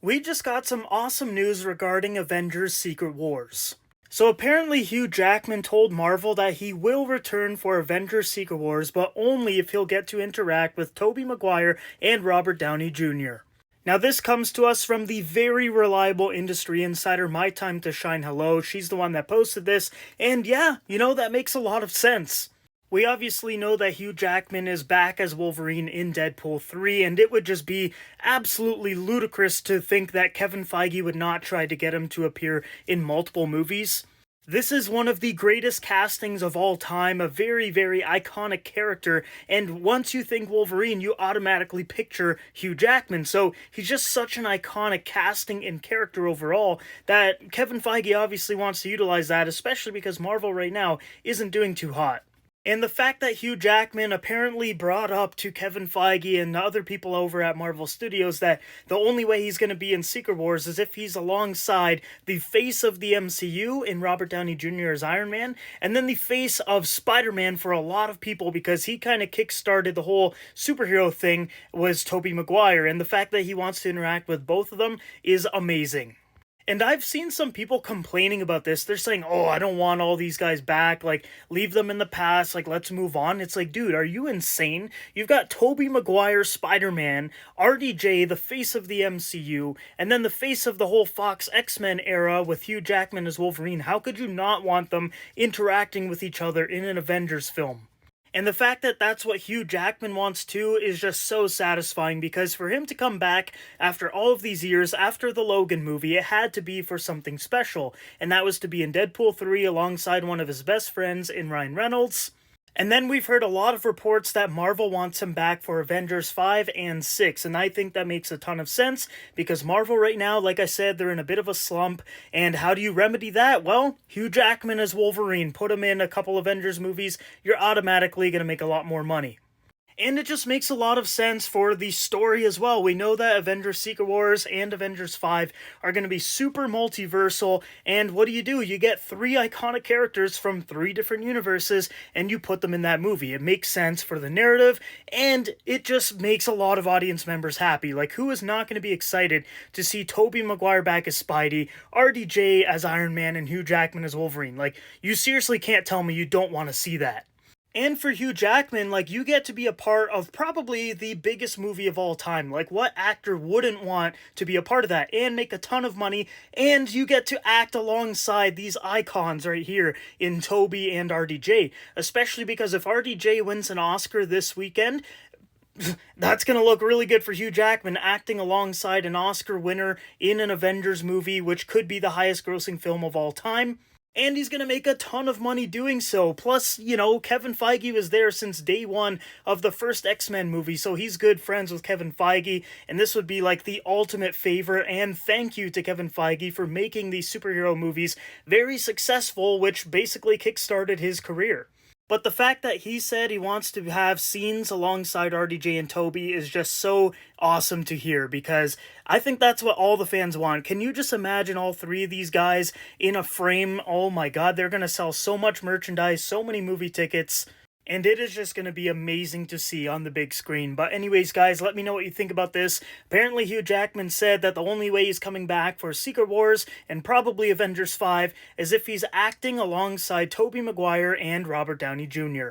We just got some awesome news regarding Avengers Secret Wars. So apparently Hugh Jackman told Marvel that he will return for Avengers Secret Wars, but only if he'll get to interact with Tobey Maguire and Robert Downey Jr. Now this comes to us from the very reliable industry insider My Time to Shine Hello. She's the one that posted this, and yeah, that makes a lot of sense. We obviously know that Hugh Jackman is back as Wolverine in Deadpool 3, and it would just be absolutely ludicrous to think that Kevin Feige would not try to get him to appear in multiple movies. This is one of the greatest castings of all time, a very, very iconic character, and once you think Wolverine, you automatically picture Hugh Jackman, so he's just such an iconic casting and character overall that Kevin Feige obviously wants to utilize that, especially because Marvel right now isn't doing too hot. And the fact that Hugh Jackman apparently brought up to Kevin Feige and other people over at Marvel Studios that the only way he's going to be in Secret Wars is if he's alongside the face of the MCU in Robert Downey Jr. as Iron Man, and then the face of Spider-Man for a lot of people because he kind of kickstarted the whole superhero thing was Tobey Maguire, and the fact that he wants to interact with both of them is amazing. And I've seen some people complaining about this. They're saying, oh, I don't want all these guys back. Like, leave them in the past. Like, let's move on. It's like, dude, are you insane? You've got Tobey Maguire, Spider-Man, RDJ, the face of the MCU, and then the face of the whole Fox X-Men era with Hugh Jackman as Wolverine. How could you not want them interacting with each other in an Avengers film? And the fact that that's what Hugh Jackman wants too is just so satisfying because for him to come back after all of these years, after the Logan movie, it had to be for something special. And that was to be in Deadpool 3 alongside one of his best friends in Ryan Reynolds. And then we've heard a lot of reports that Marvel wants him back for Avengers 5 and 6, and I think that makes a ton of sense, because Marvel right now, like I said, they're in a bit of a slump, and how do you remedy that? Well, Hugh Jackman as Wolverine, put him in a couple Avengers movies, you're automatically going to make a lot more money. And it just makes a lot of sense for the story as well. We know that Avengers Secret Wars and Avengers 5 are going to be super multiversal, and what do? You get three iconic characters from three different universes, and you put them in that movie. It makes sense for the narrative, and it just makes a lot of audience members happy. Like, who is not going to be excited to see Tobey Maguire back as Spidey, RDJ as Iron Man, and Hugh Jackman as Wolverine? Like, you seriously can't tell me you don't want to see that. And for Hugh Jackman, like, you get to be a part of probably the biggest movie of all time. Like, what actor wouldn't want to be a part of that and make a ton of money, and you get to act alongside these icons right here in Tobey and RDJ. Especially because if RDJ wins an Oscar this weekend, that's going to look really good for Hugh Jackman acting alongside an Oscar winner in an Avengers movie, which could be the highest grossing film of all time. And he's going to make a ton of money doing so. Plus, Kevin Feige was there since day one of the first X-Men movie, so he's good friends with Kevin Feige, and this would be like the ultimate favor, and thank you to Kevin Feige for making these superhero movies very successful, which basically kickstarted his career. But the fact that he said he wants to have scenes alongside RDJ and Tobey is just so awesome to hear, because I think that's what all the fans want. Can you just imagine all three of these guys in a frame? Oh my god, they're going to sell so much merchandise, so many movie tickets, and it is just going to be amazing to see on the big screen. But anyways, guys, let me know what you think about this. Apparently, Hugh Jackman said that the only way he's coming back for Secret Wars and probably Avengers 5 is if he's acting alongside Tobey Maguire and Robert Downey Jr.